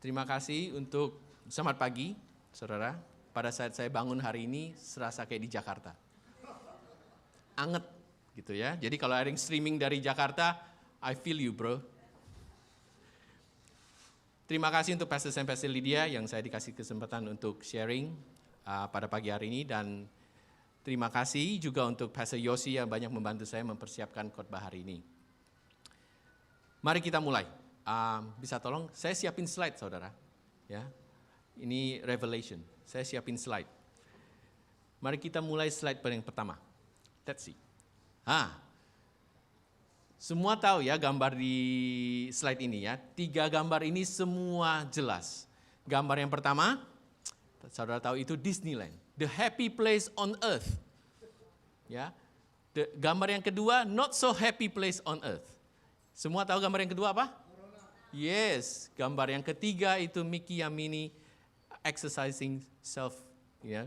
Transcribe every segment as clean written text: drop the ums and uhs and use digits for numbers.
Terima kasih untuk selamat pagi, saudara. Pada saat saya bangun hari ini, serasa kayak di Jakarta. Anget gitu ya. Jadi kalau ada yang streaming dari Jakarta, I feel you bro. Terima kasih untuk Pastor Sam, Pastor Lydia yang saya dikasih kesempatan untuk sharing pada pagi hari ini. Dan terima kasih juga untuk Pastor Yosi yang banyak membantu saya mempersiapkan khotbah hari ini. Mari kita mulai. Bisa tolong, saya siapin slide saudara. Ya, ini Revelation, saya siapin slide. Mari kita mulai slide yang pertama. Let's see. Semua tahu ya gambar di slide ini ya. 3 gambar ini semua jelas. Gambar yang pertama, saudara tahu itu Disneyland, the happy place on earth. Ya, gambar yang kedua, not so happy place on earth. Semua tahu gambar yang kedua apa? Yes, gambar yang ketiga itu Mickey yang mini exercising self, ya.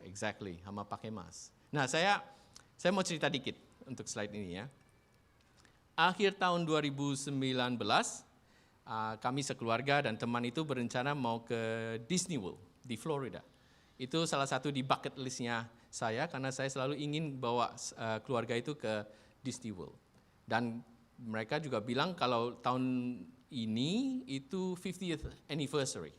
Exactly, sama pakai mask. Nah, saya mau cerita dikit untuk slide ini ya. Akhir tahun 2019, kami sekeluarga dan teman itu berencana mau ke Disney World di Florida. Itu salah satu di bucket list-nya saya karena saya selalu ingin bawa keluarga itu ke Disney World. Dan mereka juga bilang kalau tahun ini itu 50th anniversary.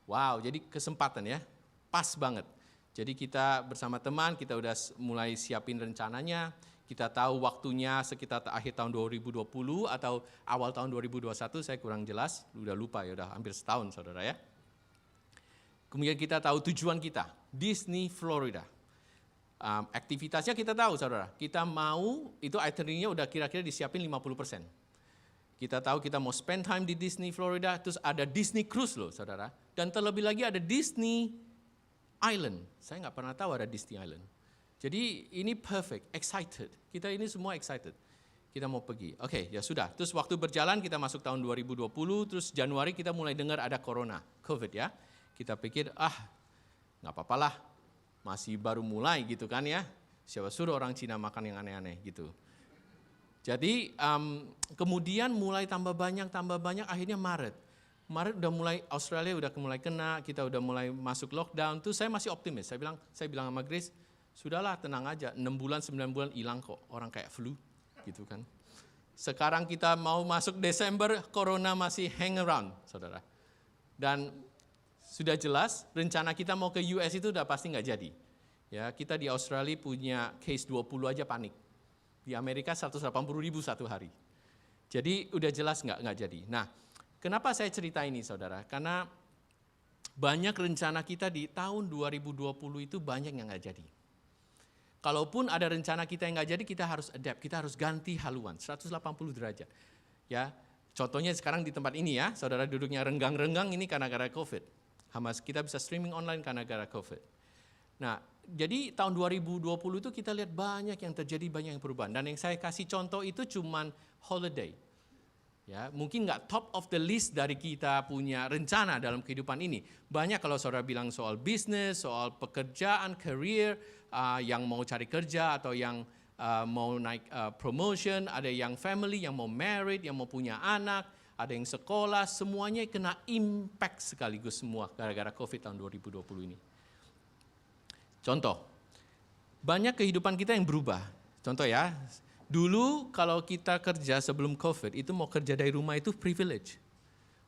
Wow, jadi kesempatan ya, pas banget. Jadi kita bersama teman, kita udah mulai siapin rencananya, kita tahu waktunya sekitar akhir tahun 2020 atau awal tahun 2021, saya kurang jelas, udah lupa ya, udah hampir setahun saudara ya. Kemudian kita tahu tujuan kita, Disney Florida. Aktivitasnya kita tahu saudara, kita mau itu itinerary-nya udah kira-kira disiapin 50%. Kita tahu kita mau spend time di Disney Florida, terus ada Disney Cruise loh saudara, dan terlebih lagi ada Disney Island. Saya nggak pernah tahu ada Disney Island. Jadi ini perfect, excited. Kita ini semua excited. Kita mau pergi. Oke, ya sudah. Terus waktu berjalan kita masuk tahun 2020, terus Januari kita mulai dengar ada corona, COVID ya. Kita pikir nggak apa-apalah. Masih baru mulai gitu kan ya, siapa suruh orang Cina makan yang aneh-aneh gitu. Jadi kemudian mulai tambah banyak, akhirnya Maret udah mulai, Australia udah mulai kena, kita udah mulai masuk lockdown, tuh saya masih optimis, saya bilang sama Grace, sudahlah tenang aja, 6 bulan, 9 bulan hilang kok, orang kayak flu gitu kan. Sekarang kita mau masuk Desember, corona masih hang around saudara. Dan sudah jelas, rencana kita mau ke US itu udah pasti nggak jadi. Ya, kita di Australia punya case 20 aja panik. Di Amerika 180.000 satu hari. Jadi udah jelas nggak jadi. Nah, kenapa saya cerita ini saudara? Karena banyak rencana kita di tahun 2020 itu banyak yang nggak jadi. Kalaupun ada rencana kita yang nggak jadi, kita harus adapt, kita harus ganti haluan 180 derajat. Ya, contohnya sekarang di tempat ini ya, saudara duduknya renggang-renggang ini karena gara COVID. Hamas kita bisa streaming online karena gara COVID. Nah, jadi tahun 2020 itu kita lihat banyak yang terjadi, banyak yang perubahan. Dan yang saya kasih contoh itu cuman holiday. Ya, mungkin nggak top of the list dari kita punya rencana dalam kehidupan ini. Banyak kalau saudara bilang soal bisnis, soal pekerjaan, career, yang mau cari kerja atau yang mau naik promotion, ada yang family, yang mau married, yang mau punya anak, ada yang sekolah, semuanya kena impact sekaligus semua gara-gara COVID tahun 2020 ini. Contoh, banyak kehidupan kita yang berubah. Contoh ya, dulu kalau kita kerja sebelum COVID, itu mau kerja dari rumah itu privilege.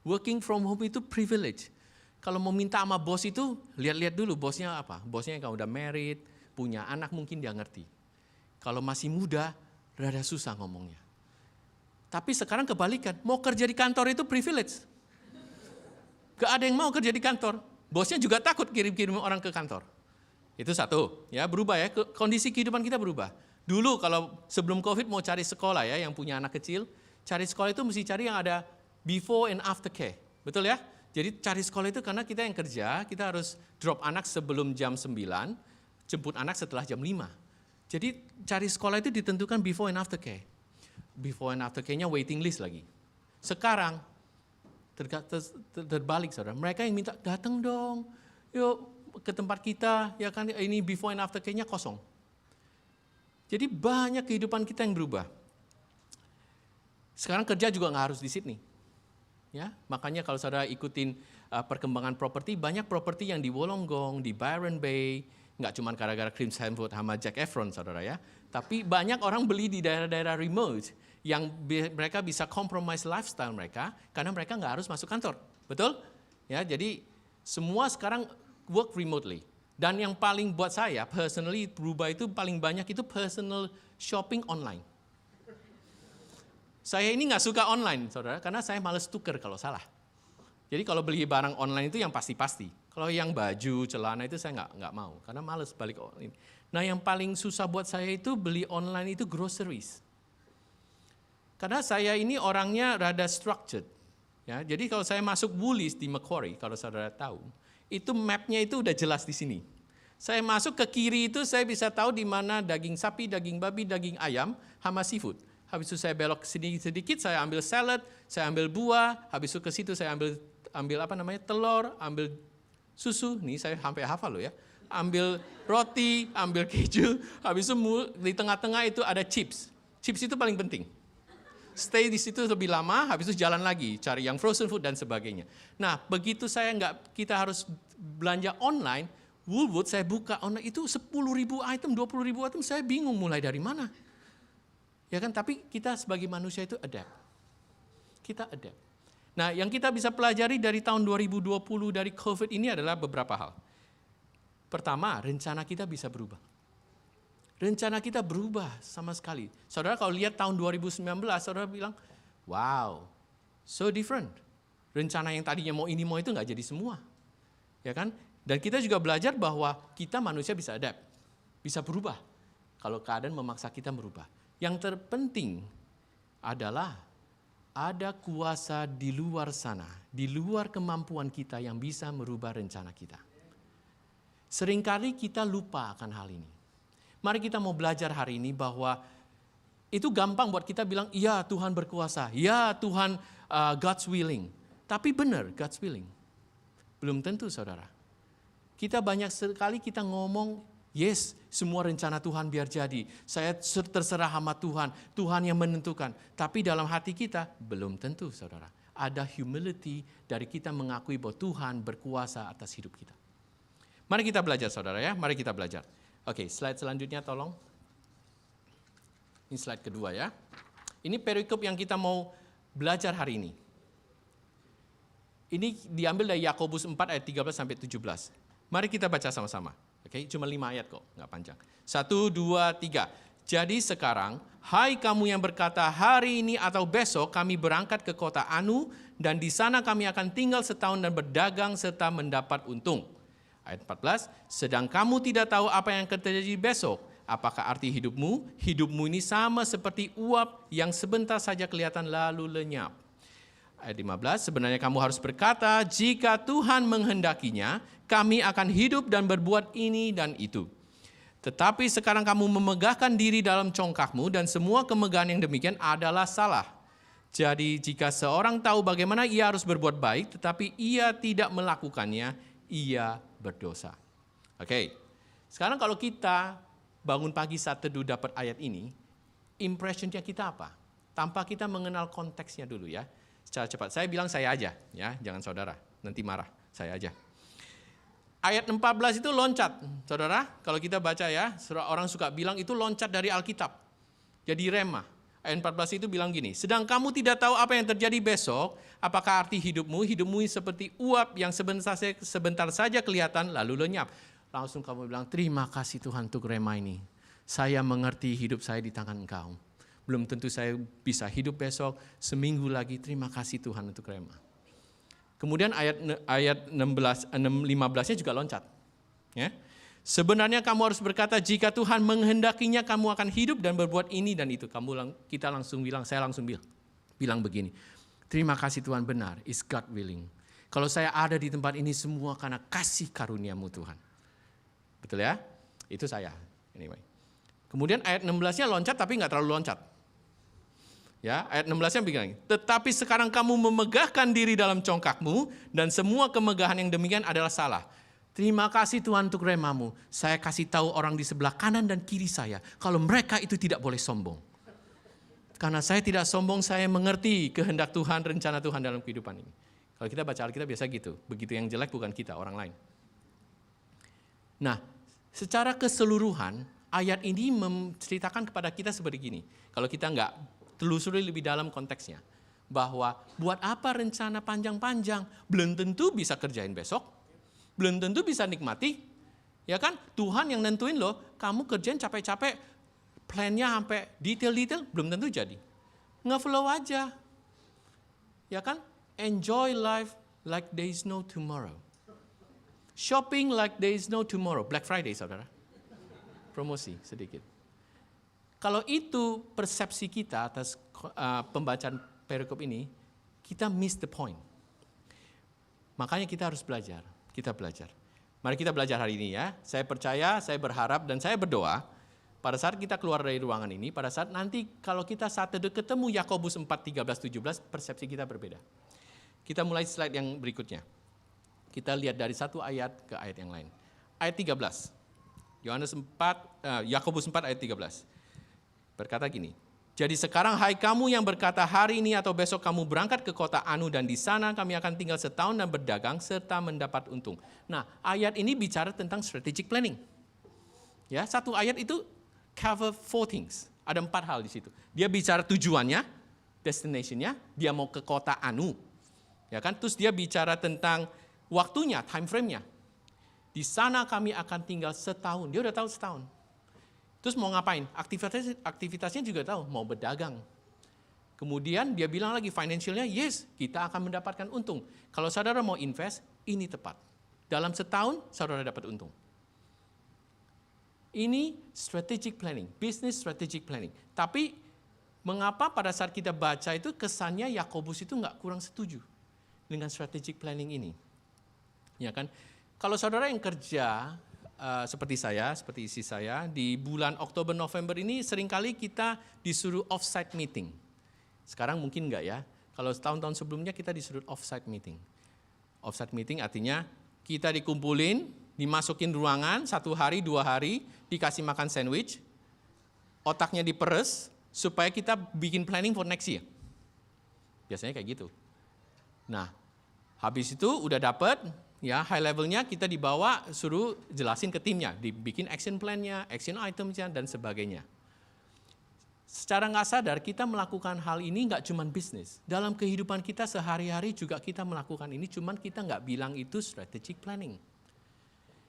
Working from home itu privilege. Kalau mau minta sama bos itu, lihat-lihat dulu bosnya apa. Bosnya yang udah married, punya anak mungkin dia ngerti. Kalau masih muda, rada susah ngomongnya. Tapi sekarang kebalikan, mau kerja di kantor itu privilege. Gak ada yang mau kerja di kantor. Bosnya juga takut kirim-kirim orang ke kantor. Itu satu, ya berubah ya, kondisi kehidupan kita berubah. Dulu kalau sebelum COVID mau cari sekolah ya, yang punya anak kecil, cari sekolah itu mesti cari yang ada before and after care. Betul ya? Jadi cari sekolah itu karena kita yang kerja, kita harus drop anak sebelum jam 9, jemput anak setelah jam 5. Jadi cari sekolah itu ditentukan before and after care. Before and after care-nya waiting list lagi. Sekarang terbalik saudara, mereka yang minta datang dong, yuk ke tempat kita, ya kan ini before and after care-nya kosong. Jadi banyak kehidupan kita yang berubah. Sekarang kerja juga nggak harus di Sydney. Ya, makanya kalau saudara ikutin perkembangan properti, banyak properti yang di Wollongong, di Byron Bay, nggak cuma gara-gara Chris Hemsworth sama Zac Efron, saudara ya. Tapi banyak orang beli di daerah-daerah remote yang mereka bisa compromise lifestyle mereka karena mereka nggak harus masuk kantor, betul? Ya, jadi semua sekarang work remotely. Dan yang paling buat saya personally berubah itu paling banyak itu personal shopping online. Saya ini nggak suka online, saudara, karena saya males tuker kalau salah. Jadi kalau beli barang online itu yang pasti-pasti. Kalau yang baju, celana itu saya nggak mau, karena males balik online. Nah yang paling susah buat saya itu beli online itu groceries. Karena saya ini orangnya rada structured. Ya, jadi kalau saya masuk Woolies di Macquarie, kalau saudara tahu, itu mapnya itu udah jelas di sini. Saya masuk ke kiri itu saya bisa tahu di mana daging sapi, daging babi, daging ayam, sama seafood. Habis itu saya belok sedikit, saya ambil salad, saya ambil buah, habis itu ke situ saya ambil telur, ambil susu, nih saya sampai hafal loh ya. Ambil roti, ambil keju, habis itu di tengah-tengah itu ada chips. Chips itu paling penting. Stay di situ lebih lama, habis itu jalan lagi, cari yang frozen food dan sebagainya. Nah, begitu kita harus belanja online, Woolworths saya buka online itu 10.000 item, 20.000 item, saya bingung mulai dari mana. Ya kan, tapi kita sebagai manusia itu adapt. Kita adapt. Nah, yang kita bisa pelajari dari tahun 2020 dari COVID ini adalah beberapa hal. Pertama, rencana kita bisa berubah. Rencana kita berubah sama sekali. Saudara kalau lihat tahun 2019, saudara bilang, wow, so different. Rencana yang tadinya mau ini mau itu nggak jadi semua. Ya kan? Dan kita juga belajar bahwa kita manusia bisa adapt, bisa berubah. Kalau keadaan memaksa kita berubah. Yang terpenting adalah ada kuasa di luar sana, di luar kemampuan kita yang bisa merubah rencana kita. Seringkali kita lupa akan hal ini. Mari kita mau belajar hari ini bahwa itu gampang buat kita bilang, iya Tuhan berkuasa, ya Tuhan God's willing. Tapi benar God's willing. Belum tentu saudara. Kita banyak sekali kita ngomong, yes, semua rencana Tuhan biar jadi. Saya terserah sama Tuhan, Tuhan yang menentukan. Tapi dalam hati kita, belum tentu saudara. Ada humility dari kita mengakui bahwa Tuhan berkuasa atas hidup kita. Mari kita belajar saudara ya, mari kita belajar. Oke, slide selanjutnya tolong. Ini slide kedua ya. Ini perikop yang kita mau belajar hari ini. Ini diambil dari Yakobus 4 ayat 13 sampai 17. Mari kita baca sama-sama. Oke, cuma 5 ayat kok, nggak panjang. 1, 2, 3. Jadi sekarang, hai kamu yang berkata hari ini atau besok kami berangkat ke kota Anu dan di sana kami akan tinggal setahun dan berdagang serta mendapat untung. Ayat 14, sedang kamu tidak tahu apa yang akan terjadi besok. Apakah arti hidupmu? Hidupmu ini sama seperti uap yang sebentar saja kelihatan lalu lenyap. Ayat 15, sebenarnya kamu harus berkata, jika Tuhan menghendakinya, kami akan hidup dan berbuat ini dan itu. Tetapi sekarang kamu memegahkan diri dalam congkakmu dan semua kemegahan yang demikian adalah salah. Jadi jika seorang tahu bagaimana ia harus berbuat baik, tetapi ia tidak melakukannya, ia berdosa. Oke, sekarang kalau kita bangun pagi saat teduh dapat ayat ini, impressionnya kita apa? Tanpa kita mengenal konteksnya dulu ya. Secara cepat, saya bilang saya aja, ya, jangan saudara, nanti marah, saya aja. Ayat 14 itu loncat, saudara, kalau kita baca ya, orang suka bilang itu loncat dari Alkitab, jadi rema. Ayat 14 itu bilang gini, sedang kamu tidak tahu apa yang terjadi besok, apakah arti hidupmu seperti uap yang sebentar saja kelihatan lalu lenyap. Langsung kamu bilang, terima kasih Tuhan untuk rema ini. Saya mengerti hidup saya di tangan Engkau. Belum tentu saya bisa hidup besok, seminggu lagi, terima kasih Tuhan untuk rema. Kemudian ayat 15-nya juga loncat. Ya. Sebenarnya kamu harus berkata, jika Tuhan menghendakinya kamu akan hidup dan berbuat ini dan itu. Kita langsung bilang, saya langsung bilang begini, terima kasih Tuhan benar, is God willing. Kalau saya ada di tempat ini semua karena kasih karuniamu Tuhan. Betul ya? Itu saya. Anyway. Kemudian ayat 16-nya loncat tapi nggak terlalu loncat. Ya, ayat 16-nya begini, tetapi sekarang kamu memegahkan diri dalam congkakmu dan semua kemegahan yang demikian adalah salah. Terima kasih Tuhan untuk remamu. Saya kasih tahu orang di sebelah kanan dan kiri saya, kalau mereka itu tidak boleh sombong. Karena saya tidak sombong, saya mengerti kehendak Tuhan, rencana Tuhan dalam kehidupan ini. Kalau kita baca Alkitab biasa gitu. Begitu yang jelek bukan kita, orang lain. Nah, secara keseluruhan, ayat ini menceritakan kepada kita seperti gini. Kalau kita nggak telusuri lebih dalam konteksnya. Bahwa buat apa rencana panjang-panjang? Belum tentu bisa kerjain besok. Belum tentu bisa nikmati. Ya kan? Tuhan yang nentuin loh, kamu kerjain capek-capek. Plannya sampai detail-detail belum tentu jadi. Nge-flow aja. Ya kan? Enjoy life like there is no tomorrow. Shopping like there is no tomorrow. Black Friday, saudara. Promosi sedikit. Kalau itu persepsi kita atas pembacaan perikop ini, kita miss the point. Makanya kita harus belajar. Kita belajar. Mari kita belajar hari ini ya. Saya percaya, saya berharap, dan saya berdoa, pada saat kita keluar dari ruangan ini, pada saat nanti kalau kita saat teduh ketemu Yakobus 4, 13, 17, persepsi kita berbeda. Kita mulai slide yang berikutnya. Kita lihat dari satu ayat ke ayat yang lain. Ayat 13. Yakobus 4 ayat 13. Berkata gini, jadi sekarang hai kamu yang berkata hari ini atau besok kamu berangkat ke kota Anu dan di sana kami akan tinggal setahun dan berdagang serta mendapat untung. Nah, ayat ini bicara tentang strategic planning. Ya, satu ayat itu cover 4 things. Ada 4 hal di situ. Dia bicara tujuannya, destination-nya, dia mau ke kota Anu. Ya kan? Terus dia bicara tentang waktunya, time frame-nya. Di sana kami akan tinggal setahun. Dia udah tahu setahun. Terus mau ngapain? Aktivitasnya juga tahu, mau berdagang. Kemudian dia bilang lagi financial-nya, yes, kita akan mendapatkan untung. Kalau saudara mau invest, ini tepat. Dalam setahun, saudara dapat untung. Ini strategic planning, business strategic planning. Tapi mengapa pada saat kita baca itu kesannya Yakobus itu nggak kurang setuju dengan strategic planning ini? Ya kan? Kalau saudara yang kerja seperti saya, seperti isi saya, di bulan Oktober November ini seringkali kita disuruh off-site meeting. Sekarang mungkin nggak ya? Kalau tahun-tahun sebelumnya kita disuruh off-site meeting. Off-site meeting artinya kita dikumpulin, dimasukin ruangan 1 hari, 2 hari, dikasih makan sandwich, otaknya diperes, supaya kita bikin planning for next year. Biasanya kayak gitu. Nah, habis itu udah dapet, ya high levelnya kita dibawa, suruh jelasin ke timnya, dibikin action plan-nya, action items-nya, dan sebagainya. Secara nggak sadar, kita melakukan hal ini nggak cuma bisnis. Dalam kehidupan kita sehari-hari juga kita melakukan ini, cuman kita nggak bilang itu strategic planning.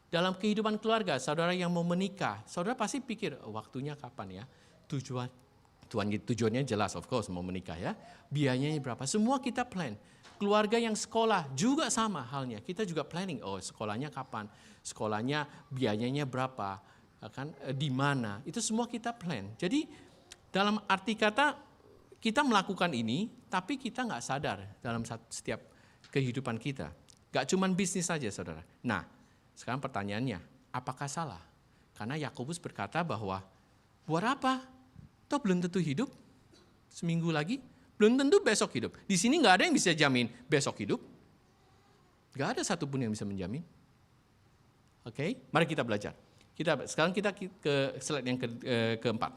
Dalam kehidupan keluarga, saudara yang mau menikah, saudara pasti pikir, waktunya kapan ya? Tujuannya jelas, of course, mau menikah ya. Biayanya berapa? Semua kita plan. Keluarga yang sekolah juga sama halnya. Kita juga planning, sekolahnya kapan? Sekolahnya biayanya berapa? Kan di mana? Itu semua kita plan. Jadi dalam arti kata, kita melakukan ini, tapi kita nggak sadar dalam setiap kehidupan kita. Nggak cuma bisnis saja, saudara. Nah, sekarang pertanyaannya, apakah salah? Karena Yakobus berkata bahwa, buat apa? Toh belum tentu hidup, seminggu lagi, belum tentu besok hidup. Di sini nggak ada yang bisa jamin besok hidup. Nggak ada satupun yang bisa menjamin. Oke, mari kita belajar. Sekarang kita ke slide yang keempat.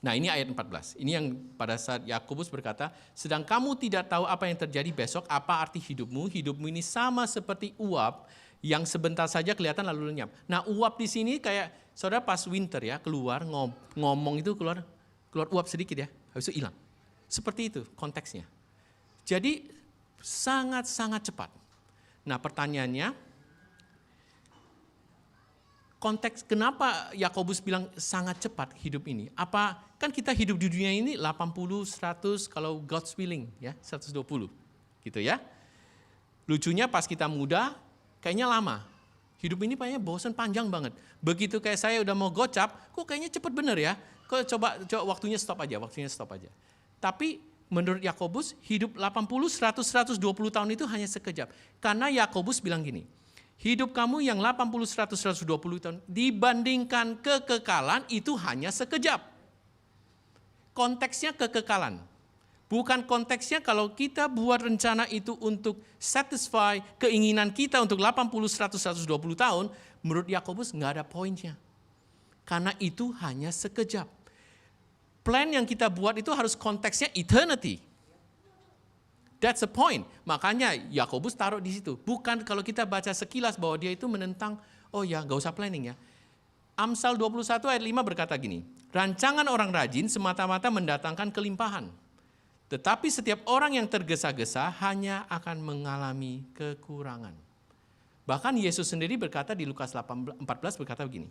Nah, ini ayat 14. Ini yang pada saat Yakobus berkata, sedang kamu tidak tahu apa yang terjadi besok, apa arti hidupmu? Hidupmu ini sama seperti uap yang sebentar saja kelihatan lalu lenyap. Nah, uap di sini kayak saudara pas winter ya, keluar ngomong itu keluar uap sedikit ya, habis itu hilang. Seperti itu konteksnya. Jadi sangat-sangat cepat. Nah, pertanyaannya, konteks kenapa Yakobus bilang sangat cepat hidup ini? Apa kan kita hidup di dunia ini 80, 100 kalau God's willing ya, 120 gitu ya. Lucunya pas kita muda kayaknya lama. Hidup ini kayaknya bosan panjang banget. Begitu kayak saya udah mau gocap, kok kayaknya cepet bener ya. Kok coba waktunya stop aja. Tapi menurut Yakobus, hidup 80, 100, 120 tahun itu hanya sekejap. Karena Yakobus bilang gini, hidup kamu yang 80, 100, 120 tahun dibandingkan kekekalan itu hanya sekejap. Konteksnya kekekalan. Bukan konteksnya kalau kita buat rencana itu untuk satisfy keinginan kita untuk 80, 100, 120 tahun, menurut Yakobus nggak ada poinnya. Karena itu hanya sekejap. Plan yang kita buat itu harus konteksnya eternity. That's the point. Makanya Yakobus taruh di situ. Bukan kalau kita baca sekilas bahwa dia itu menentang, oh ya gak usah planning ya. Amsal 21 ayat 5 berkata gini, rancangan orang rajin semata-mata mendatangkan kelimpahan. Tetapi setiap orang yang tergesa-gesa hanya akan mengalami kekurangan. Bahkan Yesus sendiri berkata di Lukas 14 berkata begini,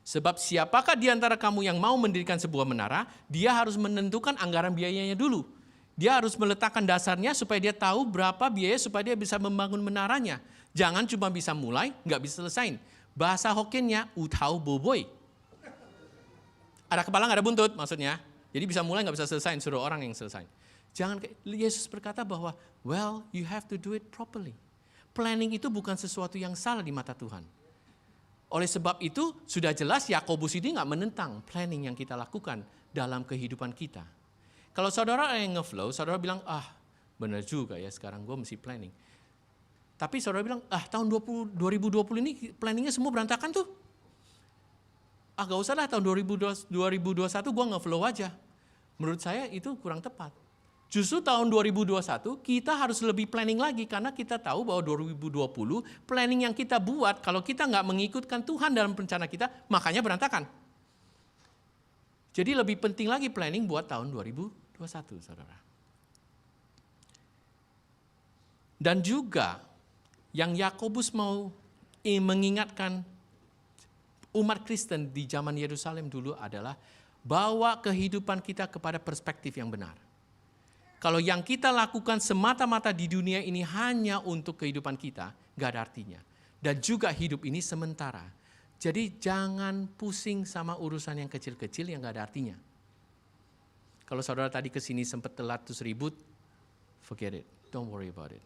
sebab siapakah di antara kamu yang mau mendirikan sebuah menara, dia harus menentukan anggaran biayanya dulu. Dia harus meletakkan dasarnya supaya dia tahu berapa biaya supaya dia bisa membangun menaranya. Jangan cuma bisa mulai, nggak bisa selesain. Bahasa Hokkennya, utau boboi. Ada kepala nggak ada buntut maksudnya. Jadi bisa mulai nggak bisa selesain, suruh orang yang selesain. Jangan, Yesus berkata bahwa, well, you have to do it properly. Planning itu bukan sesuatu yang salah di mata Tuhan. Oleh sebab itu, sudah jelas Yakobus ini nggak menentang planning yang kita lakukan dalam kehidupan kita. Kalau saudara yang ngeflow, saudara bilang, benar juga ya sekarang gue mesti planning. Tapi saudara bilang, tahun 2020 ini planningnya semua berantakan tuh. Gak usah lah tahun 2021 gue ngeflow aja. Menurut saya itu kurang tepat. Justru tahun 2021 kita harus lebih planning lagi karena kita tahu bahwa 2020 planning yang kita buat kalau kita nggak mengikutkan Tuhan dalam rencana kita, makanya berantakan. Jadi lebih penting lagi planning buat tahun 2021, saudara. Dan juga yang Yakobus mau mengingatkan umat Kristen di zaman Yerusalem dulu adalah bawa kehidupan kita kepada perspektif yang benar. Kalau yang kita lakukan semata-mata di dunia ini hanya untuk kehidupan kita, gak ada artinya. Dan juga hidup ini sementara. Jadi jangan pusing sama urusan yang kecil-kecil yang gak ada artinya. Kalau saudara tadi kesini sempat telat terus ribut, forget it, don't worry about it.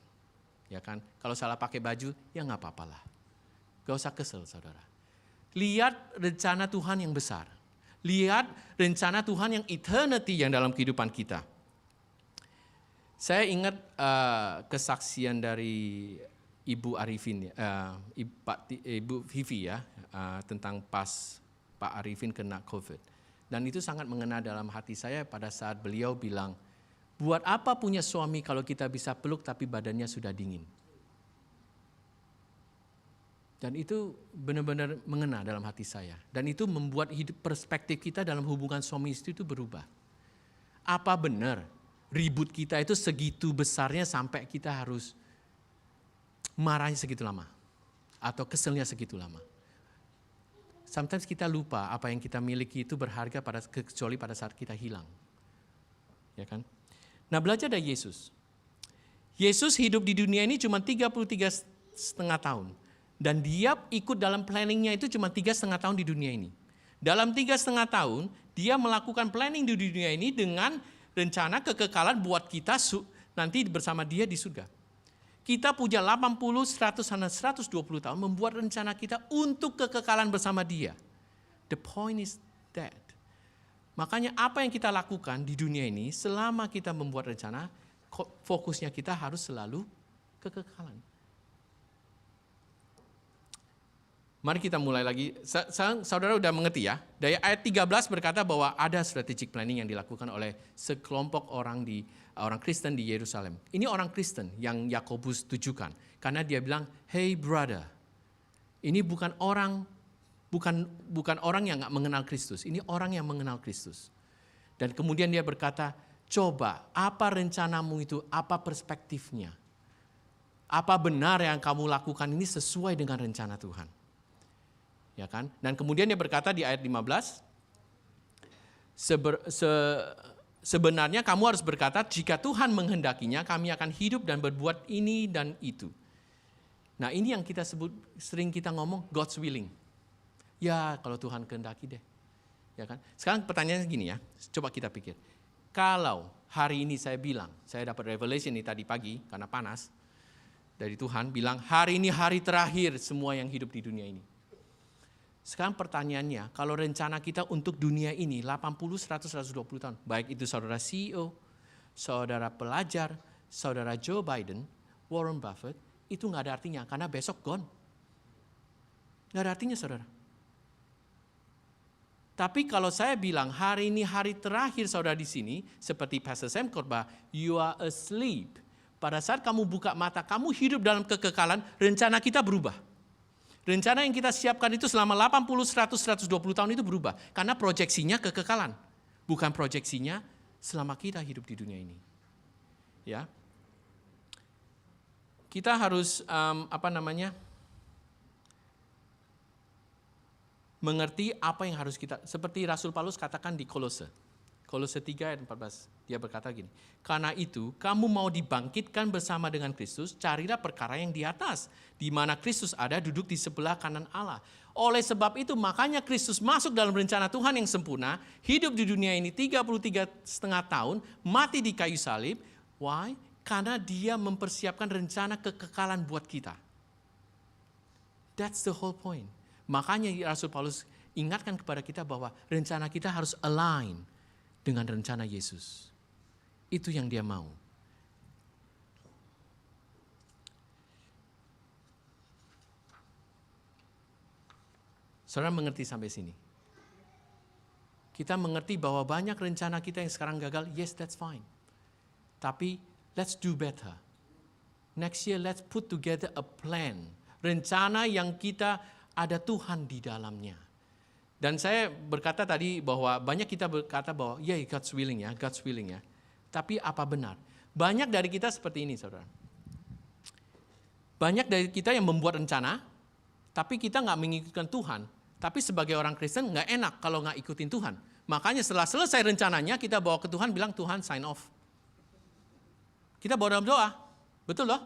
Ya kan? Kalau salah pakai baju, ya gak apa-apalah. Gak usah kesel saudara. Lihat rencana Tuhan yang besar. Lihat rencana Tuhan yang eternity yang dalam kehidupan kita. Saya ingat kesaksian dari Ibu Arifin, Ibu Vivi ya, tentang pas Pak Arifin kena COVID. Dan itu sangat mengena dalam hati saya pada saat beliau bilang, buat apa punya suami kalau kita bisa peluk tapi badannya sudah dingin. Dan itu benar-benar mengena dalam hati saya. Dan itu membuat hidup perspektif kita dalam hubungan suami istri itu berubah. Apa benar ribut kita itu segitu besarnya sampai kita harus marahnya segitu lama? Atau keselnya segitu lama? Sometimes kita lupa apa yang kita miliki itu berharga kecuali pada saat kita hilang. Ya kan? Nah, belajar dari Yesus. Yesus hidup di dunia ini cuma 33,5 tahun. Dan dia ikut dalam planningnya itu cuma 3,5 tahun di dunia ini. Dalam 3,5 tahun, dia melakukan planning di dunia ini dengan rencana kekekalan buat kita nanti bersama dia di surga. Kita punya 80, 100, 120 tahun membuat rencana kita untuk kekekalan bersama dia. The point is that. Makanya apa yang kita lakukan di dunia ini selama kita membuat rencana, fokusnya kita harus selalu kekekalan. Mari kita mulai lagi. Saudara udah mengerti ya? Dari ayat 13 berkata bahwa ada strategic planning yang dilakukan oleh sekelompok orang Kristen di Yerusalem. Ini orang Kristen yang Yakobus tujukan. Karena dia bilang, hey brother, ini bukan orang yang gak mengenal Kristus. Ini orang yang mengenal Kristus. Dan kemudian dia berkata, coba apa rencanamu itu, apa perspektifnya. Apa benar yang kamu lakukan ini sesuai dengan rencana Tuhan. Ya kan? Dan kemudian dia berkata di ayat 15, sebenarnya kamu harus berkata, jika Tuhan menghendakinya, kami akan hidup dan berbuat ini dan itu. Nah, ini yang kita sebut, sering kita ngomong, God's willing. Ya, kalau Tuhan kehendaki deh. Ya kan? Sekarang pertanyaannya gini ya, coba kita pikir. Kalau hari ini saya bilang, saya dapat revelation ini tadi pagi, karena panas, dari Tuhan, bilang, hari ini hari terakhir semua yang hidup di dunia ini. Sekarang pertanyaannya, kalau rencana kita untuk dunia ini 80, 100, 120 tahun, baik itu saudara CEO, saudara pelajar, saudara Joe Biden, Warren Buffett, itu nggak ada artinya karena besok gone. Nggak ada artinya saudara. Tapi kalau saya bilang hari ini hari terakhir saudara di sini, seperti Pastor Sam khotbah, you are asleep. Pada saat kamu buka mata, kamu hidup dalam kekekalan, rencana kita berubah. Rencana yang kita siapkan itu selama 80, 100, 120 tahun itu berubah. Karena proyeksinya kekekalan. Bukan proyeksinya selama kita hidup di dunia ini. Ya, kita harus mengerti apa yang harus kita, seperti Rasul Paulus katakan di Kolose 3 ayat 14, dia berkata gini, karena itu kamu mau dibangkitkan bersama dengan Kristus, carilah perkara yang di atas, di mana Kristus ada duduk di sebelah kanan Allah. Oleh sebab itu makanya Kristus masuk dalam rencana Tuhan yang sempurna, hidup di dunia ini 33,5 tahun, mati di kayu salib. Why? Karena dia mempersiapkan rencana kekekalan buat kita. That's the whole point. Makanya Rasul Paulus ingatkan kepada kita bahwa rencana kita harus align dengan rencana Yesus. Itu yang dia mau. Saudara mengerti sampai sini? Kita mengerti bahwa banyak rencana kita yang sekarang gagal, yes, that's fine. Tapi let's do better. Next year let's put together a plan. Rencana yang kita ada Tuhan di dalamnya. Dan saya berkata tadi bahwa banyak kita berkata bahwa ya God's willing ya. Tapi apa benar? Banyak dari kita seperti ini, saudara. Banyak dari kita yang membuat rencana, tapi kita nggak mengikutkan Tuhan. Tapi sebagai orang Kristen nggak enak kalau nggak ikutin Tuhan. Makanya setelah selesai rencananya kita bawa ke Tuhan, bilang Tuhan sign off. Kita bawa dalam doa, betul loh?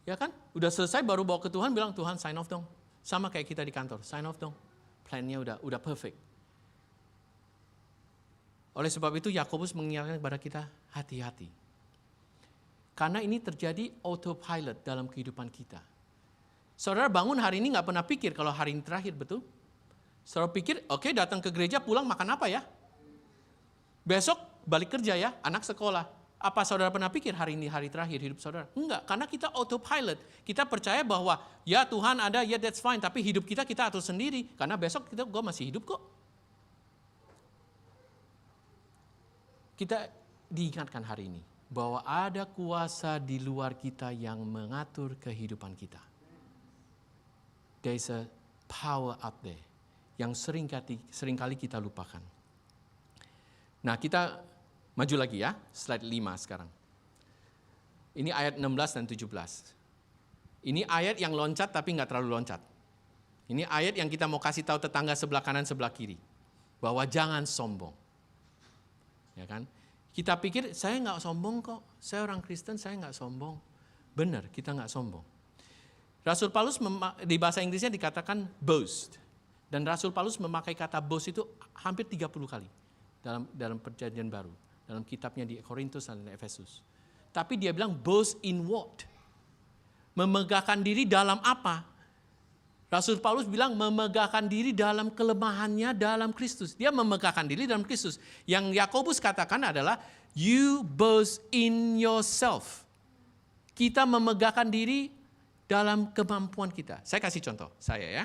Ya kan? Udah selesai baru bawa ke Tuhan, bilang Tuhan sign off dong. Sama kayak kita di kantor, sign off dong. Plannya udah perfect. Oleh sebab itu Yakobus mengingatkan kepada kita, hati-hati. Karena ini terjadi autopilot dalam kehidupan kita. Saudara bangun hari ini nggak pernah pikir kalau hari ini terakhir, betul? Saudara pikir, oke, datang ke gereja, pulang makan apa ya? Besok balik kerja ya, anak sekolah. Apa saudara pernah pikir hari ini hari terakhir hidup saudara? Enggak, karena kita autopilot. Kita percaya bahwa ya Tuhan ada, ya that's fine. Tapi hidup kita atur sendiri. Karena besok gue masih hidup kok. Kita diingatkan hari ini bahwa ada kuasa di luar kita yang mengatur kehidupan kita. There is a power out there yang seringkali kita lupakan. Nah, kita maju lagi ya, slide 5 sekarang. Ini ayat 16 dan 17. Ini ayat yang loncat tapi nggak terlalu loncat. Ini ayat yang kita mau kasih tahu tetangga sebelah kanan, sebelah kiri. Bahwa jangan sombong. Ya kan? Kita pikir, saya nggak sombong kok. Saya orang Kristen, saya nggak sombong. Benar, kita nggak sombong. Rasul Paulus di bahasa Inggrisnya dikatakan boast. Dan Rasul Paulus memakai kata boast itu hampir 30 kali dalam perjanjian baru. Dalam kitabnya di Korintus dan Efesus. Tapi dia bilang boast in what? Memegahkan diri dalam apa? Rasul Paulus bilang memegahkan diri dalam kelemahannya dalam Kristus. Dia memegahkan diri dalam Kristus. Yang Yakobus katakan adalah you boast in yourself. Kita memegahkan diri dalam kemampuan kita. Saya kasih contoh, saya ya.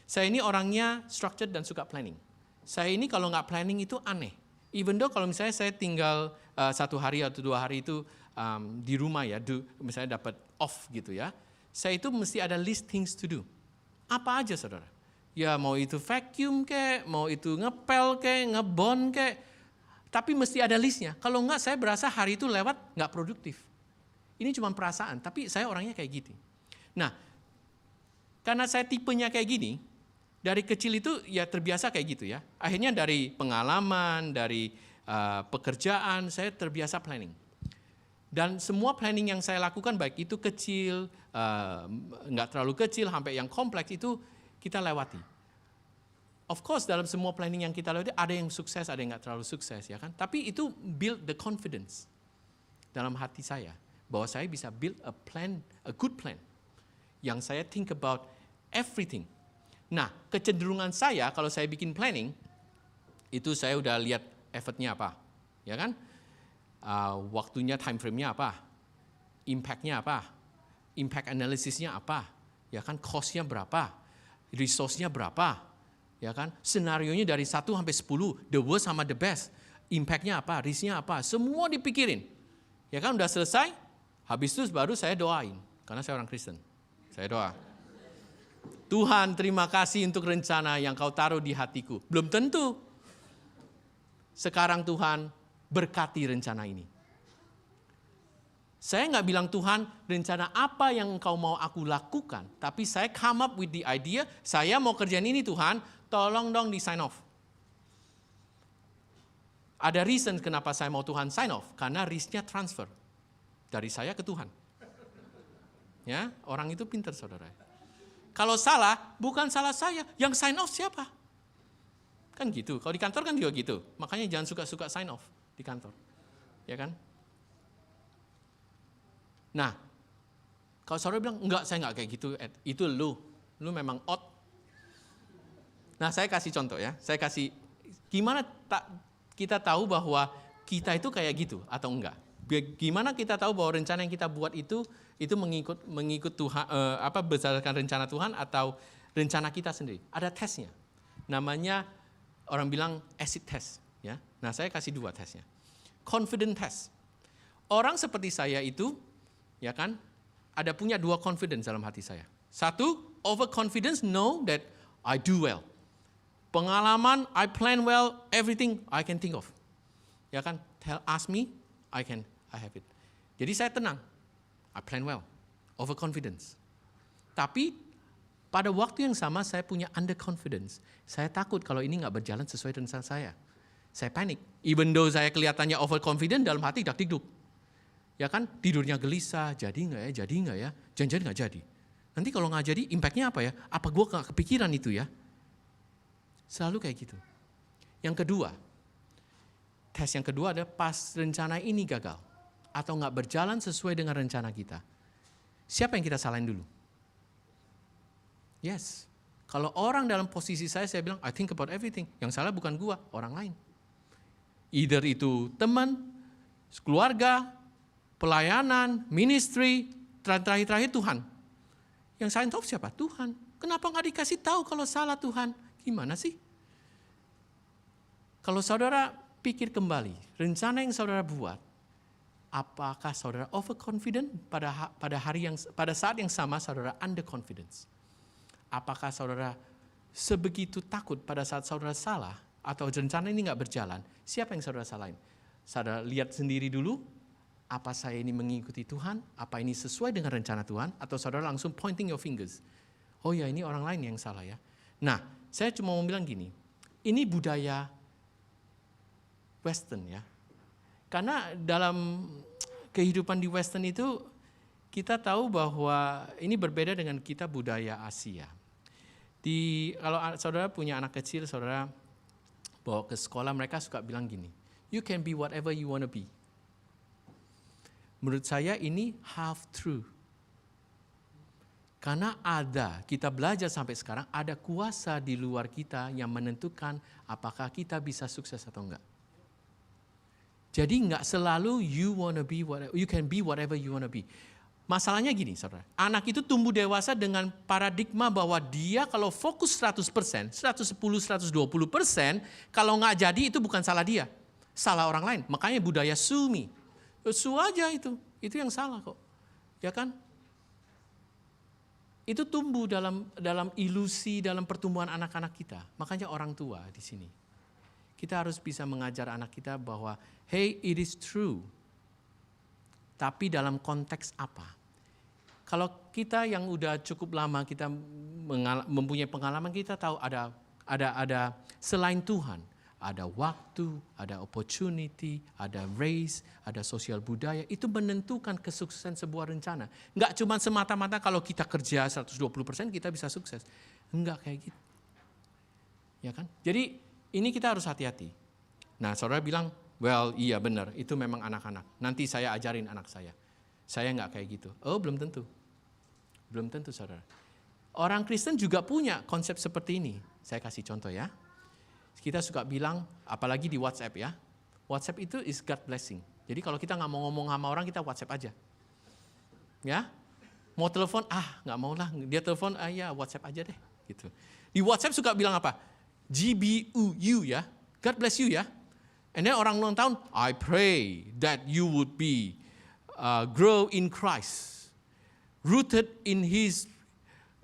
Saya ini orangnya structured dan suka planning. Saya ini kalau nggak planning itu aneh. Even though kalau misalnya saya tinggal 1 hari atau 2 hari itu di rumah ya, misalnya dapat off gitu ya. Saya itu mesti ada list things to do. Apa aja saudara? Ya mau itu vacuum kek, mau itu ngepel kek, ngebon kek. Tapi mesti ada listnya. Kalau enggak saya berasa hari itu lewat nggak produktif. Ini cuma perasaan, tapi saya orangnya kayak gitu. Nah, karena saya tipenya kayak gini, dari kecil itu ya terbiasa kayak gitu ya. Akhirnya dari pengalaman, dari pekerjaan, saya terbiasa planning. Dan semua planning yang saya lakukan, baik itu kecil, nggak terlalu kecil, sampai yang kompleks itu kita lewati. Of course dalam semua planning yang kita lewati, ada yang sukses, ada yang nggak terlalu sukses, ya kan? Tapi itu build the confidence dalam hati saya, bahwa saya bisa build a plan, a good plan, yang saya think about everything. Nah, kecenderungan saya kalau saya bikin planning, itu saya udah lihat effortnya apa, ya kan? Waktunya, time frame-nya apa, impact-nya apa, impact analysis-nya apa, ya kan? Cost-nya berapa, resource-nya berapa, Ya kan? Senarionya dari 1 sampai 10, the worst sama the best. Impact-nya apa, risk-nya apa, semua dipikirin. Ya kan, udah selesai, habis itu baru saya doain. Karena saya orang Kristen. Saya doa. Tuhan, terima kasih untuk rencana yang kau taruh di hatiku. Belum tentu. Sekarang Tuhan, berkati rencana ini. Saya nggak bilang Tuhan, rencana apa yang engkau mau aku lakukan. Tapi saya come up with the idea, saya mau kerjaan ini Tuhan, tolong dong di sign off. Ada reason kenapa saya mau Tuhan sign off. Karena risk-nya transfer. Dari saya ke Tuhan. Ya, orang itu pintar saudara. Kalau salah, bukan salah saya. Yang sign off siapa? Kan gitu. Kalau di kantor kan juga gitu. Makanya jangan suka-suka sign off di kantor. Ya kan? Nah, kalau saudara bilang, enggak, saya enggak kayak gitu, Ed. Itu lu memang odd. Nah, saya kasih contoh ya. Saya kasih, gimana kita tahu bahwa kita itu kayak gitu atau enggak? Gimana kita tahu bahwa rencana yang kita buat itu mengikut Tuhan, berdasarkan rencana Tuhan atau rencana kita sendiri? Ada tesnya. Namanya, orang bilang acid test. Ya. Nah, saya kasih 2 tesnya. Confident test. Orang seperti saya itu, ya kan, ada punya 2 confidence dalam hati saya. 1, overconfidence, know that I do well. Pengalaman, I plan well, everything I can think of. Ya kan, ask me, I have it. Jadi saya tenang, I plan well, overconfidence. Tapi pada waktu yang sama saya punya underconfidence. Saya takut kalau ini nggak berjalan sesuai rencana saya. Saya panik. Even though saya kelihatannya overconfident, dalam hati dak-dikduk. Ya kan, tidurnya gelisah, jadi nggak ya, jangan-jangan nggak jadi. Nanti kalau nggak jadi, impact-nya apa ya? Apa gue nggak kepikiran itu ya? Selalu kayak gitu. Yang kedua, tes yang kedua adalah pas rencana ini gagal. Atau nggak berjalan sesuai dengan rencana kita. Siapa yang kita salahin dulu? Yes. Kalau orang dalam posisi saya bilang, I think about everything. Yang salah bukan gua, orang lain. Either itu teman, keluarga, pelayanan, ministry, terakhir Tuhan. Yang sign off siapa? Tuhan. Kenapa nggak dikasih tahu kalau salah Tuhan? Gimana sih? Kalau saudara pikir kembali, rencana yang saudara buat, apakah saudara overconfident pada saat yang sama saudara underconfidence? Apakah saudara sebegitu takut pada saat saudara salah atau rencana ini nggak berjalan? Siapa yang saudara salahin? Saudara lihat sendiri dulu, apa saya ini mengikuti Tuhan? Apa ini sesuai dengan rencana Tuhan? Atau saudara langsung pointing your fingers? Oh ya, ini orang lain yang salah ya. Nah, saya cuma mau bilang gini, ini budaya Western ya. Karena dalam kehidupan di Western itu, kita tahu bahwa ini berbeda dengan kita budaya Asia. Kalau saudara punya anak kecil, saudara bawa ke sekolah, mereka suka bilang gini, you can be whatever you want to be. Menurut saya ini half true. Karena kita belajar sampai sekarang, ada kuasa di luar kita yang menentukan apakah kita bisa sukses atau enggak. Jadi enggak selalu you can be whatever you want to be. Masalahnya gini, saudara. Anak itu tumbuh dewasa dengan paradigma bahwa dia kalau fokus 100%, 110, 120%, kalau enggak jadi itu bukan salah dia. Salah orang lain. Makanya budaya sue me. Su aja itu yang salah kok, ya kan? Itu tumbuh dalam ilusi dalam pertumbuhan anak-anak kita. Makanya orang tua di sini, kita harus bisa mengajar anak kita bahwa, hey, it is true. Tapi dalam konteks apa? Kalau kita yang udah cukup lama kita mempunyai pengalaman, kita tahu ada selain Tuhan. Ada waktu, ada opportunity, ada race, ada sosial budaya. Itu menentukan kesuksesan sebuah rencana. Enggak cuma semata-mata kalau kita kerja 120% kita bisa sukses. Enggak kayak gitu. Ya kan? Jadi ini kita harus hati-hati. Nah, saudara bilang, well iya benar, itu memang anak-anak. Nanti saya ajarin anak saya. Saya enggak kayak gitu. Oh belum tentu. Belum tentu saudara. Orang Kristen juga punya konsep seperti ini. Saya kasih contoh ya. Kita suka bilang, apalagi di WhatsApp ya. WhatsApp itu is God blessing. Jadi kalau kita nggak mau ngomong sama orang, kita WhatsApp aja. Ya, mau telepon, nggak mau lah. Dia telepon, ya WhatsApp aja deh. Gitu. Di WhatsApp suka bilang apa? GBU ya. God bless you ya. And then orang ulang tahun, I pray that you would be grow in Christ, rooted in His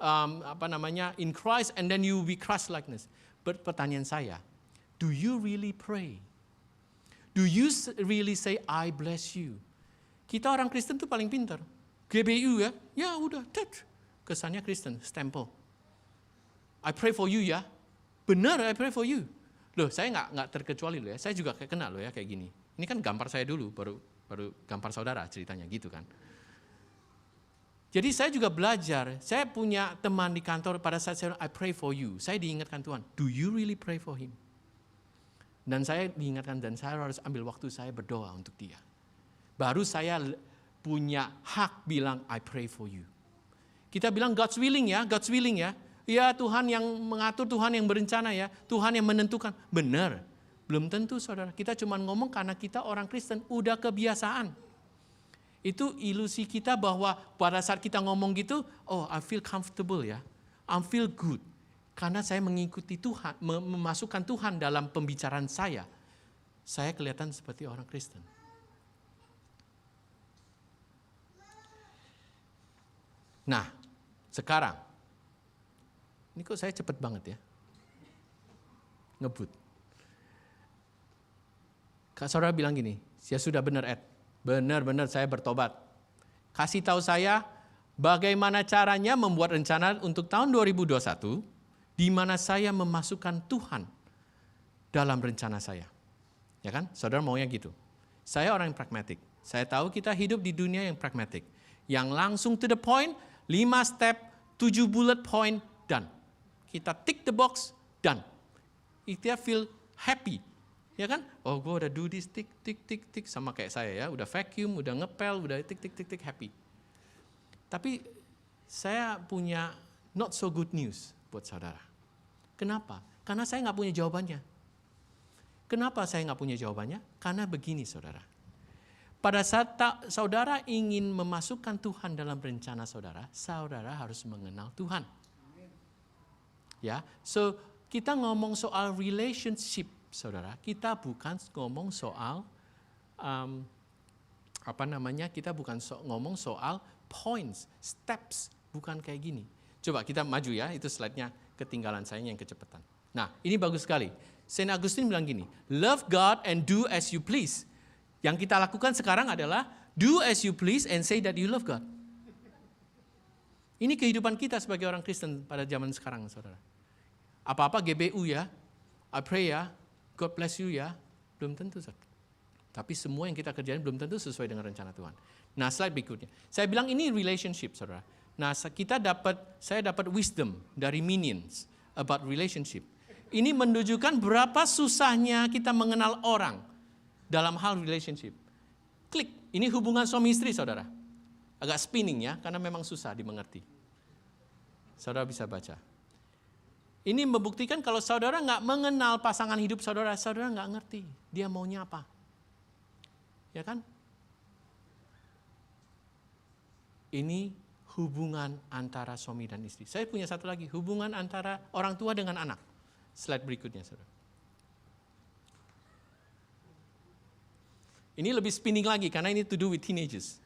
in Christ, and then you will be Christ likeness. But pertanyaan saya, do you really pray? Do you really say I bless you? Kita orang Kristen tuh paling pintar. GBU ya, ya udah, kesannya Kristen, stempel. I pray for you ya, benar I pray for you. Loh, saya nggak terkecuali loh ya. Saya juga kena loh ya kayak gini. Ini kan gampar saya dulu, baru gampar saudara ceritanya gitu kan. Jadi saya juga belajar. Saya punya teman di kantor pada saat saya I pray for you. Saya diingatkan Tuhan, do you really pray for him? Dan saya diingatkan dan saya harus ambil waktu saya berdoa untuk dia. Baru saya punya hak bilang I pray for you. Kita bilang God's willing ya, God's willing ya. Ya Tuhan yang mengatur, Tuhan yang berencana ya, Tuhan yang menentukan. Benar, belum tentu saudara. Kita cuma ngomong karena kita orang Kristen, udah kebiasaan. Itu ilusi kita bahwa pada saat kita ngomong gitu, oh I feel comfortable ya, I feel good. Karena saya mengikuti Tuhan, memasukkan Tuhan dalam pembicaraan saya kelihatan seperti orang Kristen. Nah, sekarang, ini kok saya cepet banget ya, ngebut. Kak saudara bilang gini, ya sudah benar Ed, benar saya bertobat. Kasih tahu saya bagaimana caranya membuat rencana untuk tahun 2021, di mana saya memasukkan Tuhan dalam rencana saya. Ya kan, saudara maunya gitu. Saya orang yang pragmatik. Saya tahu kita hidup di dunia yang pragmatik, yang langsung to the point, 5 step, 7 bullet point, done. Kita tick the box, done. Kita feel happy. Ya kan? Oh gue udah do this, tick. Sama kayak saya ya. Udah vacuum, udah ngepel, udah tick, happy. Tapi saya punya not so good news buat saudara. Kenapa? Karena saya nggak punya jawabannya. Kenapa saya nggak punya jawabannya? Karena begini saudara. Pada saat saudara ingin memasukkan Tuhan dalam rencana saudara harus mengenal Tuhan. Ya, so kita ngomong soal relationship, saudara. Kita bukan ngomong soal kita bukan ngomong soal points, steps, bukan kayak gini. Coba kita maju ya, itu slide-nya ketinggalan saya yang kecepatan. Nah, ini bagus sekali. Saint Augustine bilang gini, love God and do as you please. Yang kita lakukan sekarang adalah do as you please and say that you love God. Ini kehidupan kita sebagai orang Kristen pada zaman sekarang, saudara. Apa-apa GBU ya, I pray ya, God bless you ya, belum tentu. Tapi semua yang kita kerjain belum tentu sesuai dengan rencana Tuhan. Nah, slide berikutnya. Saya bilang ini relationship, saudara. Nah, saya dapat wisdom dari Minions about relationship. Ini menunjukkan berapa susahnya kita mengenal orang dalam hal relationship. Klik, ini hubungan suami istri, saudara. Agak spinning ya, karena memang susah dimengerti. Saudara bisa baca. Ini membuktikan kalau saudara nggak mengenal pasangan hidup saudara nggak ngerti dia maunya apa. Ya kan? Ini hubungan antara suami dan istri. Saya punya satu lagi, hubungan antara orang tua dengan anak. Slide berikutnya, saudara. Ini lebih spinning lagi karena ini to do with teenagers.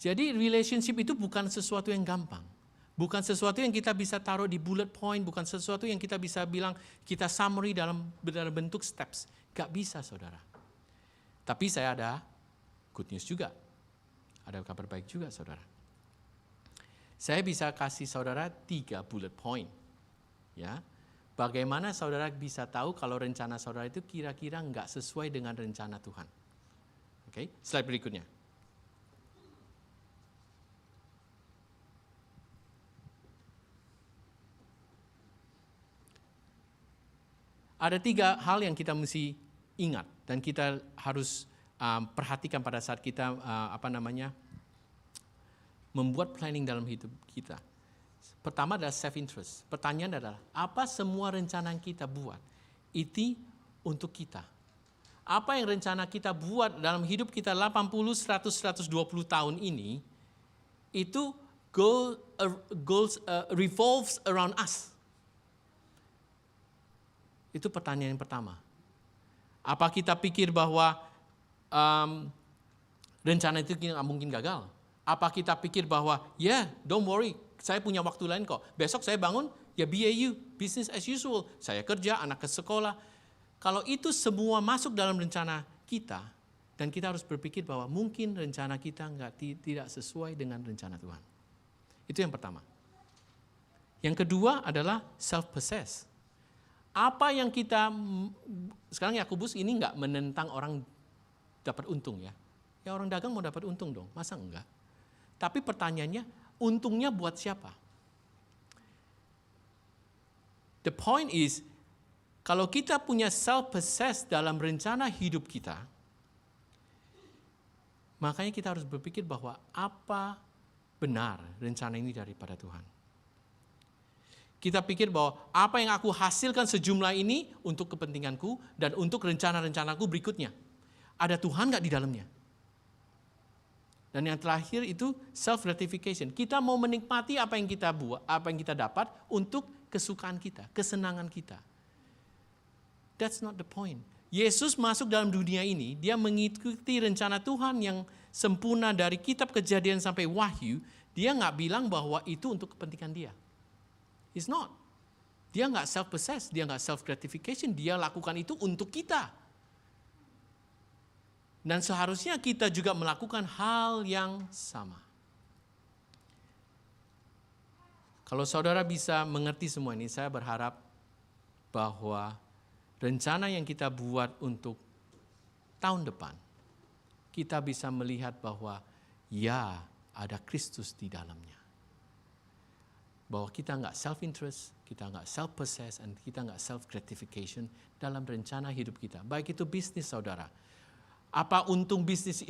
Jadi relationship itu bukan sesuatu yang gampang. Bukan sesuatu yang kita bisa taruh di bullet point, bukan sesuatu yang kita bisa bilang kita summary dalam bentuk steps. Gak bisa, saudara. Tapi saya ada good news juga. Ada kabar baik juga, saudara. Saya bisa kasih saudara 3 bullet point. Ya, bagaimana saudara bisa tahu kalau rencana saudara itu kira-kira nggak sesuai dengan rencana Tuhan. Oke, slide berikutnya. Ada 3 hal yang kita mesti ingat dan kita harus perhatikan pada saat kita membuat planning dalam hidup kita. Pertama adalah self-interest. Pertanyaan adalah, apa semua rencana yang kita buat itu untuk kita? Apa yang rencana kita buat dalam hidup kita 80, 100, 120 tahun ini, itu revolves around us. Itu pertanyaan yang pertama. Apa kita pikir bahwa rencana itu nggak mungkin gagal? Apa kita pikir bahwa, don't worry, saya punya waktu lain kok. Besok saya bangun, BAU, business as usual. Saya kerja, anak ke sekolah. Kalau itu semua masuk dalam rencana kita, dan kita harus berpikir bahwa mungkin rencana kita tidak sesuai dengan rencana Tuhan. Itu yang pertama. Yang kedua adalah self-possessed. Apa yang kita, sekarang Yakobus ini nggak menentang orang dapat untung ya. Ya orang dagang mau dapat untung dong, masa enggak? Tapi pertanyaannya, untungnya buat siapa? The point is, kalau kita punya self-possessed dalam rencana hidup kita, makanya kita harus berpikir bahwa apa benar rencana ini daripada Tuhan. Kita pikir bahwa apa yang aku hasilkan sejumlah ini untuk kepentinganku dan untuk rencana-rencanaku berikutnya. Ada Tuhan nggak di dalamnya? Dan yang terakhir itu self-gratification. Kita mau menikmati apa yang kita buat, apa yang kita dapat untuk kesukaan kita, kesenangan kita. That's not the point. Yesus masuk dalam dunia ini, dia mengikuti rencana Tuhan yang sempurna dari kitab Kejadian sampai Wahyu. Dia nggak bilang bahwa itu untuk kepentingan dia. It's not. Dia nggak self-possessed, dia nggak self-gratification, dia lakukan itu untuk kita. Dan seharusnya kita juga melakukan hal yang sama. Kalau saudara bisa mengerti semua ini, saya berharap bahwa rencana yang kita buat untuk tahun depan, kita bisa melihat bahwa ada Kristus di dalamnya. Bahwa kita nggak self-interest, kita nggak self-possess, dan kita nggak self-gratification dalam rencana hidup kita. Baik itu bisnis saudara. Apa untung bisnis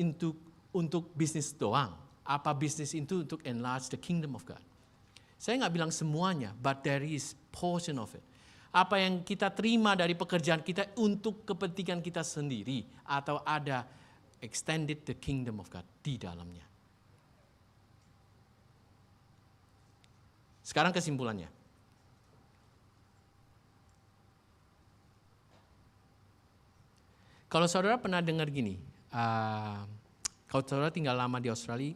untuk bisnis doang? Apa bisnis itu untuk enlarge the kingdom of God? Saya nggak bilang semuanya, but there is portion of it. Apa yang kita terima dari pekerjaan kita untuk kepentingan kita sendiri, atau ada extended the kingdom of God di dalamnya. Sekarang kesimpulannya. Kalau saudara pernah dengar gini, kalau saudara tinggal lama di Australia,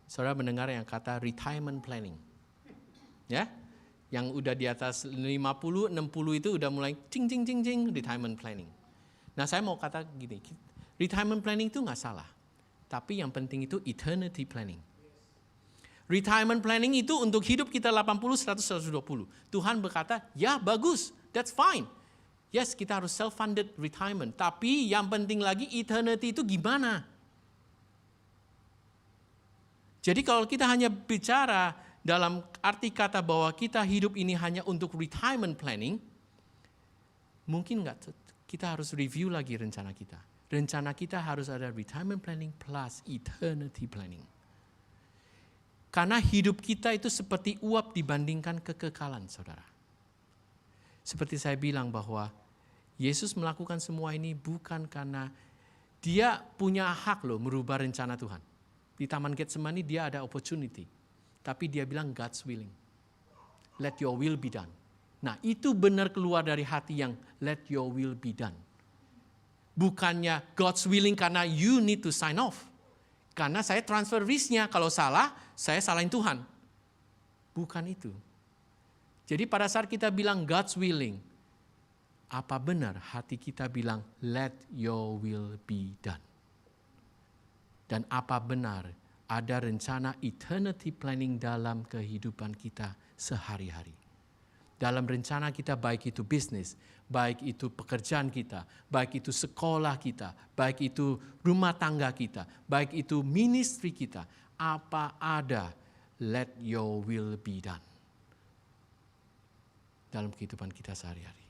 saudara mendengar yang kata retirement planning. Ya, yang udah di atas 50, 60 itu udah mulai cing retirement planning. Nah saya mau kata gini, retirement planning itu nggak salah. Tapi yang penting itu eternity planning. Retirement planning itu untuk hidup kita 80, 100, 120. Tuhan berkata, bagus, that's fine. Yes, kita harus self-funded retirement. Tapi yang penting lagi eternity itu gimana? Jadi kalau kita hanya bicara dalam arti kata bahwa kita hidup ini hanya untuk retirement planning, mungkin enggak, kita harus review lagi rencana kita. Rencana kita harus ada retirement planning plus eternity planning. Karena hidup kita itu seperti uap dibandingkan kekekalan, saudara. Seperti saya bilang bahwa Yesus melakukan semua ini bukan karena dia punya hak merubah rencana Tuhan. Di Taman Getsemani dia ada opportunity. Tapi dia bilang God's willing. Let your will be done. Nah itu benar keluar dari hati yang let your will be done. Bukannya God's willing karena you need to sign off. Karena saya transfer risk-nya, kalau salah, saya salahin Tuhan. Bukan itu. Jadi pada saat kita bilang God's willing, apa benar hati kita bilang let your will be done? Dan apa benar ada rencana eternity planning dalam kehidupan kita sehari-hari? Dalam rencana kita baik itu bisnis, baik itu pekerjaan kita, baik itu sekolah kita, baik itu rumah tangga kita, baik itu ministry kita, apa ada let your will be done dalam kehidupan kita sehari-hari.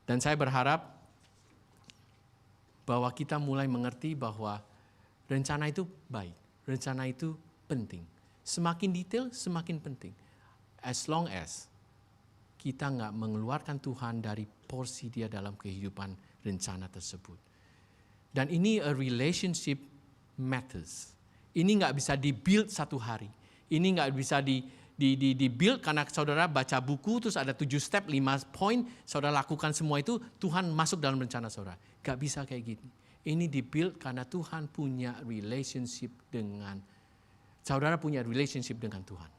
Dan saya berharap bahwa kita mulai mengerti bahwa rencana itu baik, rencana itu penting. Semakin detail, semakin penting. As long as kita nggak mengeluarkan Tuhan dari porsi dia dalam kehidupan rencana tersebut. Dan ini a relationship matters. Ini nggak bisa di-build satu hari. Ini nggak bisa di-build karena saudara baca buku, terus ada 7 step, 5 poin, saudara lakukan semua itu, Tuhan masuk dalam rencana saudara. Nggak bisa kayak gini. Ini di-build karena Tuhan punya relationship dengan, saudara punya relationship dengan Tuhan.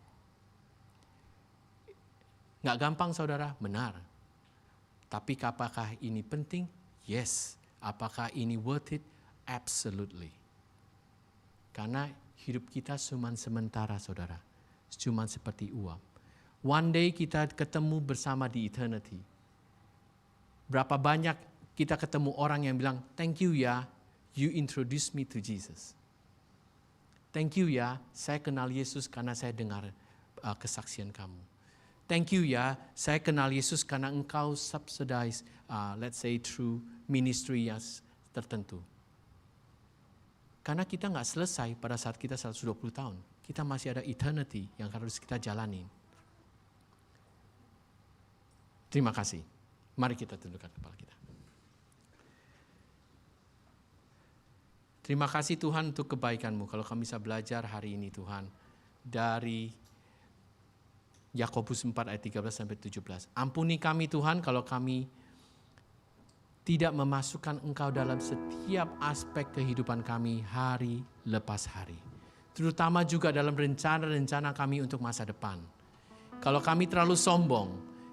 Nggak gampang saudara, benar. Tapi apakah ini penting? Yes. Apakah ini worth it? Absolutely. Karena hidup kita cuma sementara saudara. Cuma seperti uap. One day kita ketemu bersama di eternity. Berapa banyak kita ketemu orang yang bilang, thank you ya, you introduce me to Jesus. Thank you ya, saya kenal Yesus karena saya dengar kesaksian kamu. Thank you ya, saya kenal Yesus karena engkau subsidize, let's say through ministry yang tertentu. Karena kita nggak selesai pada saat kita 120 tahun. Kita masih ada eternity yang harus kita jalani. Terima kasih. Mari kita tundukkan kepala kita. Terima kasih Tuhan untuk kebaikan-Mu. Kalau kami bisa belajar hari ini Tuhan dari Yakobus 4 ayat 13 sampai 17. Ampuni kami Tuhan kalau kami tidak memasukkan Engkau dalam setiap aspek kehidupan kami hari lepas hari. Terutama juga dalam rencana-rencana kami untuk masa depan. Kalau kami terlalu sombong,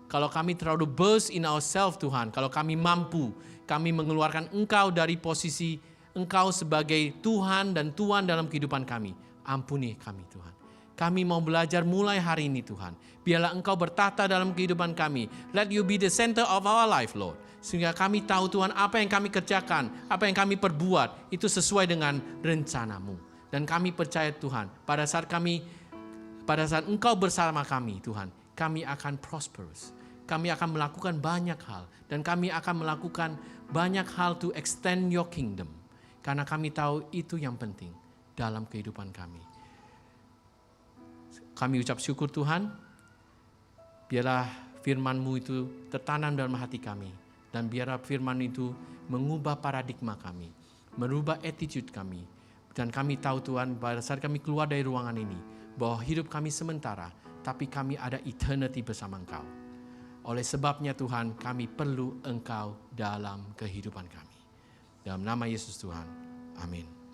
kalau kami terlalu boast in ourselves Tuhan, kalau kami mampu, kami mengeluarkan Engkau dari posisi Engkau sebagai Tuhan dan Tuan dalam kehidupan kami. Ampuni kami Tuhan. Kami mau belajar mulai hari ini Tuhan. Biarlah Engkau bertata dalam kehidupan kami. Let you be the center of our life Lord. Sehingga kami tahu Tuhan apa yang kami kerjakan, apa yang kami perbuat, itu sesuai dengan rencana-Mu. Dan kami percaya Tuhan, pada saat Engkau bersama kami Tuhan, kami akan prosperous. Kami akan melakukan banyak hal. Dan kami akan melakukan banyak hal to extend your kingdom. Karena kami tahu itu yang penting dalam kehidupan kami. Kami ucap syukur Tuhan, biarlah firman-Mu itu tertanam dalam hati kami. Dan biarlah firman itu mengubah paradigma kami, merubah attitude kami. Dan kami tahu Tuhan, pada saat kami keluar dari ruangan ini, bahwa hidup kami sementara, tapi kami ada eternity bersama Engkau. Oleh sebabnya Tuhan, kami perlu Engkau dalam kehidupan kami. Dalam nama Yesus Tuhan, amin.